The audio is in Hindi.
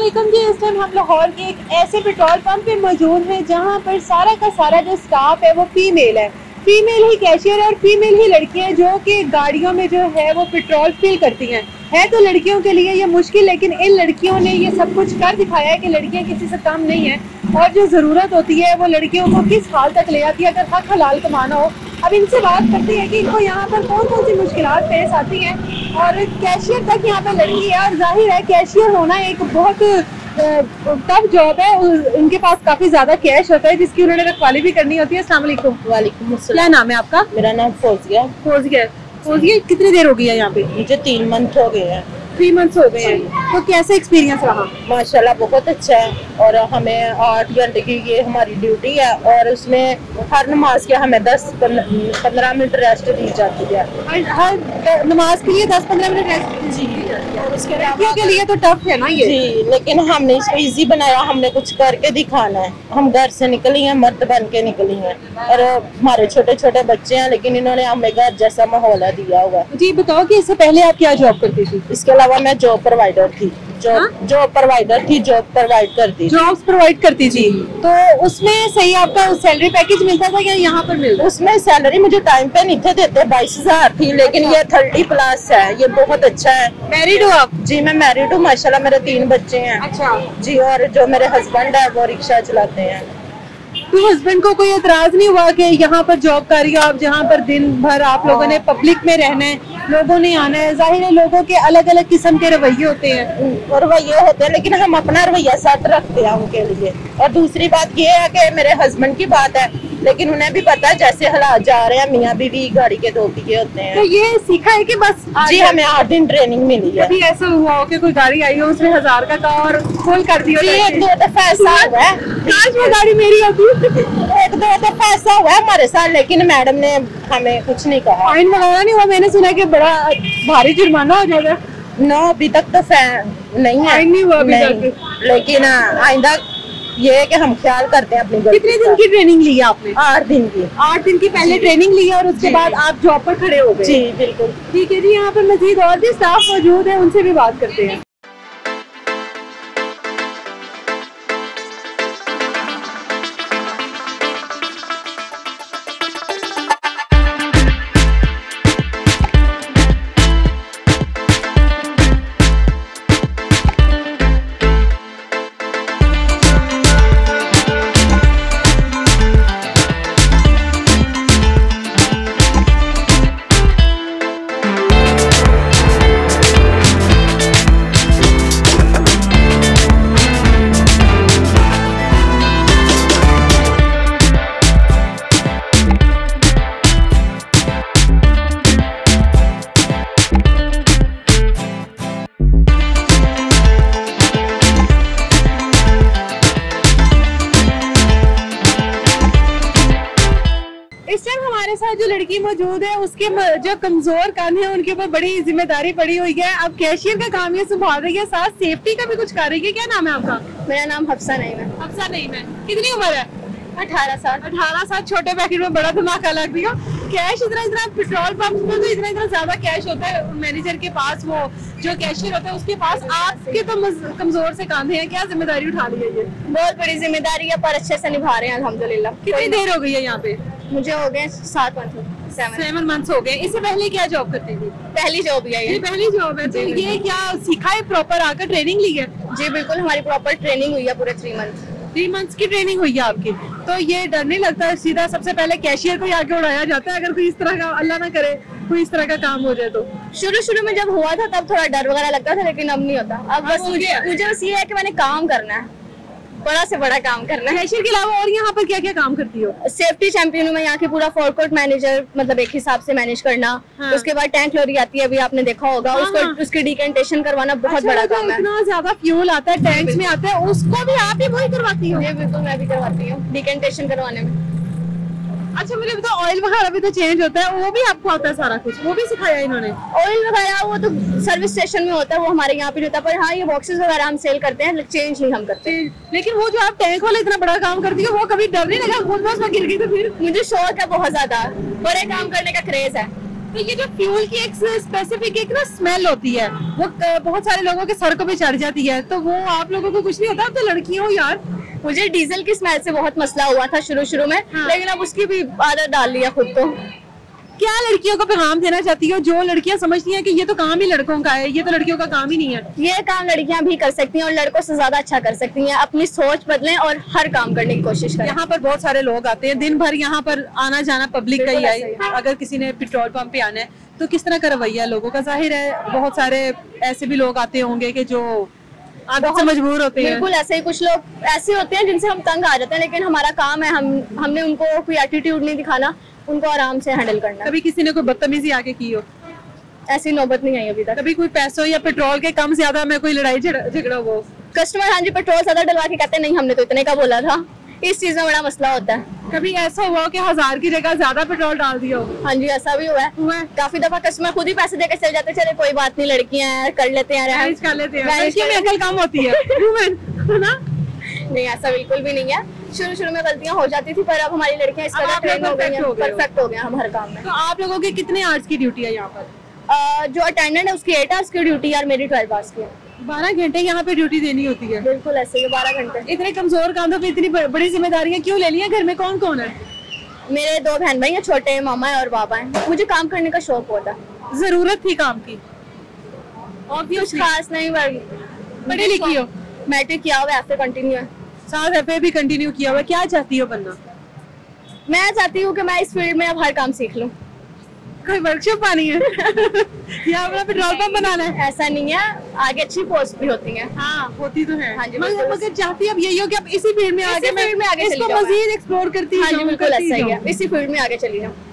अस्सलामुअलैकुम जी। इस टाइम हम लाहौर के एक ऐसे पेट्रोल पंप पे मौजूद हैं जहां पर सारा का सारा जो स्टाफ है वो फीमेल है। फीमेल ही कैशियर और फीमेल ही लड़कियां जो कि गाड़ियों में जो है वो पेट्रोल फिल करती हैं। है तो लड़कियों के लिए ये मुश्किल, लेकिन इन लड़कियों ने ये सब कुछ कर दिखाया है कि लड़कियां किसी से कम नहीं है और जो ज़रूरत होती है वो लड़कियों को किस हाल तक ले आती है अगर हक हलाल कमाना हो। अब इनसे बात करते हैं कि इनको यहाँ पर कौन कौन सी मुश्किलात पेश आती हैं और कैशियर तक यहाँ पर लड़की है। और जाहिर है कैशियर होना एक बहुत टफ जॉब है। उनके पास काफी ज्यादा कैश होता है जिसकी उन्होंने रखवाली भी करनी होती है। अस्सलाम वालेकुम। वालेकुम अस्सलाम। क्या नाम है आपका? मेरा नाम फौजिया। फौजिया कितनी देर हो गई है यहाँ पे? मुझे 3 मंथ हो गए हैं। 3 मंथ्स हो गए हैं। तो कैसा एक्सपीरियंस रहा? माशाल्लाह बहुत अच्छा है। और हमें 8 घंटे की ये हमारी ड्यूटी है और उसमें हर नमाज के हमें 10-15 मिनट रेस्ट दी जाती है। हर नमाज के लिए 10-15 मिनट रेस्ट जी। और उसके लड़कियों के लिए तो टफ है ना ये जी, लेकिन हमने इसको इजी बनाया। हमने कुछ करके दिखाना है। हम घर से निकली हैं, मर्द बन के निकली हैं और हमारे छोटे छोटे बच्चे हैं, लेकिन इन्होंने हमें घर जैसा माहौल दिया हुआ है। जी बताओ कि इससे पहले आप क्या जॉब करती थी? इसके अलावा मैं जॉब प्रोवाइडर थी। जॉब प्रोवाइड करती। जॉब्स प्रोवाइड करती थी। तो उसमें सही आपका सैलरी पैकेज मिलता था या यहाँ पर मिलता? उसमें सैलरी मुझे टाइम पे नहीं थे देते, 22,000 थी, लेकिन ये 30+ है। ये बहुत अच्छा है। मैरिड हो आप? जी मैं मैरिड हूँ माशाल्लाह। मेरे 3 बच्चे हैं। अच्छा जी। और जो मेरे हस्बैंड है वो रिक्शा चलाते हैं। तो हस्बैंड को कोई एतराज नहीं हुआ कि यहाँ पर जॉब कर रही हो आप, जहाँ पर दिन भर आप लोगों ने पब्लिक में रहना है, लोगों ने आना है? जाहिर है लोगों के अलग अलग किस्म के रवैये होते हैं। रवैये होते हैं, लेकिन हम अपना रवैया साथ रखते हैं उनके लिए। और दूसरी बात ये है कि मेरे हस्बैंड की बात है, लेकिन उन्हें भी पता है जैसे हालात जा रहे हैं, मियाँ बीवी गाड़ी के 2 पहिए होते हैं। तो ये सीखा है कि बस जी हमें 8 दिन ट्रेनिंग मिली है। कभी ऐसा हुआ हो कि कोई गाड़ी आई हो उसने 1000 का कहा और फुल कर दिया? 1-2 दफा ऐसा हुआ है। काश वो गाड़ी मेरी होती। 1-2 दफा ऐसा हुआ है हमारे साथ, लेकिन मैडम ने हमें कुछ नहीं कहा। फाइन वगैरह नहीं हुआ? मैंने सुना कि बड़ा भारी जुर्माना हो जाएगा। नो अभी तक तो नहीं है। फाइन नहीं हुआ अभी तक, लेकिन आइंदा ये है कि हम ख्याल करते हैं अपनी। कितने दिन की ट्रेनिंग ली है आपने? 8 दिन की। 8 दिन की पहले ट्रेनिंग ली है और उसके बाद आप जॉब पर खड़े हो गए? जी बिल्कुल। ठीक है जी। यहाँ पर मजीद और भी स्टाफ मौजूद है, उनसे भी बात करते हैं। इस टाइम हमारे साथ जो लड़की मौजूद है उसके जो कमजोर कान है उनके ऊपर बड़ी जिम्मेदारी पड़ी हुई है। अब कैशियर का काम ये संभाल रही है, साथ सेफ्टी का भी कुछ कर रही है। क्या नाम है आपका? मेरा नाम हफ्सा नईम है। हफ्सा नईम है। कितनी उम्र है? 18 साल। 18 साल। छोटे पैकेट में बड़ा धमाका लग रही हो। कैश इतना पेट्रोल पंप में तो इतना ज्यादा कैश होता है मैनेजर के पास, वो जो कैशियर होता है उसके पास। आपके तो कमजोर से कांधे हैं, क्या जिम्मेदारी उठा ली है? ये बहुत बड़ी जिम्मेदारी है पर अच्छे से निभा रहे हैं अल्हम्दुलिल्लाह। कितनी देर हो गई है यहाँ पे? मुझे हो गए 7 मंथ हो गए। इससे पहले क्या जॉब करती थी? पहली जॉब है ये पहली जॉब है। तो ये क्या सीखा है? प्रॉपर आकर ट्रेनिंग ली है? जी बिल्कुल, हमारी प्रॉपर ट्रेनिंग हुई है पूरे 3 मंथ। 3 मंथ्स की ट्रेनिंग हुई है आपकी। तो ये डर नहीं लगता सीधा सबसे पहले कैशियर को ही आगे उड़ाया जाता है अगर कोई इस तरह का, अल्लाह ना करे, कोई इस तरह का काम हो जाए? तो शुरू में जब हुआ था तब थोड़ा डर वगैरह लगता था, लेकिन अब नहीं होता। अब बस मुझे बस ये है कि मैंने काम करना है, बड़ा से बड़ा काम करना है। कैशियर के अलावा और यहाँ पर क्या क्या काम करती हो? सेफ्टी चैंपियन हूँ मैं यहाँ की। पूरा फोरकोर्ट मैनेजर, मतलब एक हिसाब से मैनेज करना। हाँ। उसके बाद टैंक लॉरी आती है, अभी आपने देखा होगा। हाँ, उसको उसकी डिकेंटेशन करवाना बहुत बड़ा काम है। इतना ज्यादा फ्यूल आता है टैंक्स में आता है, उसको भी आप ही वही करवाती हो? जी बिल्कुल, मैं भी करवाती हूँ डिकेंटेशन करवाने में। अच्छा मुझे बताओ, ऑयल वगैरह भी तो चेंज होता है, वो भी आपको आता है सारा कुछ? वो भी सिखाया इन्होंने? ऑयल वगैरह वो तो सर्विस स्टेशन में होता है, वो हमारे यहाँ पे नहीं होता। पर हाँ, ये बॉक्सेस वगैरह हम सेल करते हैं, चेंज नहीं हम करते। लेकिन वो जो आप टैंक वाला इतना बड़ा काम करती हो, वो कभी डर नहीं लगा खुद बस में गिर गई तो? फिर मुझे शौक है बहुत ज्यादा, बड़े काम करने का क्रेज है। तो ये जो फ्यूल की एक स्पेसिफिक एक ना स्मेल होती है, वो बहुत सारे लोगों के सड़कों पे चढ़ जाती है, तो वो आप लोगों को कुछ नहीं होता? तो लड़की हो यार। मुझे डीजल की स्मेल से बहुत मसला हुआ था शुरू में, हाँ। लेकिन अब उसकी भी आदत डाल लिया खुद को। क्या लड़कियों को पैगाम देना चाहती हो जो लड़कियां समझती हैं कि ये तो काम ही लड़कों का है, ये तो लड़कियों का काम ही नहीं है? ये काम लड़कियां भी कर सकती हैं और लड़कों से ज्यादा अच्छा कर सकती हैं। अपनी सोच बदलें और हर काम करने की कोशिश करें। यहाँ पर बहुत सारे लोग आते हैं, दिन भर यहाँ पर आना जाना पब्लिक का ही बिल्कुल ऐसा ही है। अगर किसी ने पेट्रोल पंप पे आना है तो किस तरह का रवैया लोगों का? जाहिर है बहुत सारे ऐसे भी लोग आते होंगे कि जो आदत से मजबूर होते हैं। बिल्कुल ऐसे ही, कुछ लोग ऐसे होते हैं जिनसे हम तंग आ जाते हैं, लेकिन हमारा काम है हमने उनको कोई एटीट्यूड नहीं दिखाना, उनको आराम से हैंडल करना। कभी किसी ने कोई बदतमीजी आके की हो? ऐसी नौबत नहीं आई अभी तक। कभी कोई पैसों या पेट्रोल के कम ज्यादा में कोई लड़ाई झगड़ा हो? कस्टमर हाँ जी पेट्रोल ज्यादा डलवा के कहते हैं नहीं हमने तो इतने का बोला था। इस चीज में बड़ा मसला होता है। कभी ऐसा हुआ कि 1000 की जगह ज्यादा पेट्रोल डाल दिया हो? हाँ जी ऐसा भी हुआ है। काफी दफा कस्टमर खुद ही पैसे देकर चले जाते, चले कोई बात नहीं लड़कियां हैं कर लेते हैं, मैनेज कर लेते हैं। मैनेज लड़कियों में अकल कम होती है वुमेन, है ना? नहीं ऐसा बिल्कुल भी नहीं है। शुरू में गलतियां हो जाती थी, पर अब हमारी लड़कियां इस अब कदर आप ट्रेन हो गई हैं, perfect हो गए हो। परफेक्ट हो गए हम हर काम में। तो आप लोगों की कितने आवर्स की ड्यूटी है यहाँ पर? जो अटेंडेंट है उसकी 8 आवर्स की ड्यूटी और मेरी 12 आवर्स की है। 12 घंटे यहाँ पे ड्यूटी देनी होती है? बिल्कुल ऐसे ही 12 घंटे। इतने कमजोर कांधों पे इतनी बड़ी जिम्मेदारियां क्यों ले ली हैं? घर में कौन कौन है? मेरे 2 बहन भाई हैं, छोटे मामा है और बाबा है। मुझे काम करने का शौक होता है। जरूरत थी काम की? कुछ खास नहीं, पढ़ी लिखी हो? मैट्रिक किया हुआ है, FA कंटिन्यू है। साथ एफए भी कंटिन्यू किया हुआ है। क्या चाहती हो बनना? मैं चाहती हूँ कि मैं इस फील्ड में अब हर काम सीख लूँ। कोई वर्कशॉप आनी है या अपना पेट्रोल पंप बनाना है? ऐसा नहीं है, आगे अच्छी पोस्ट भी होती है। हाँ होती तो है। हाँ जी, मगर चाहती अब यही हो कि अब इसी फील्ड में आगे फील्ड में आगे चली इसको जाऊँ। मजीद एक्सप्लोर करती हाँ जी जाऊँ, बिल्कुल करती ऐसा ही है, जाऊँ। इसी फील्ड में आगे चली जाऊँ।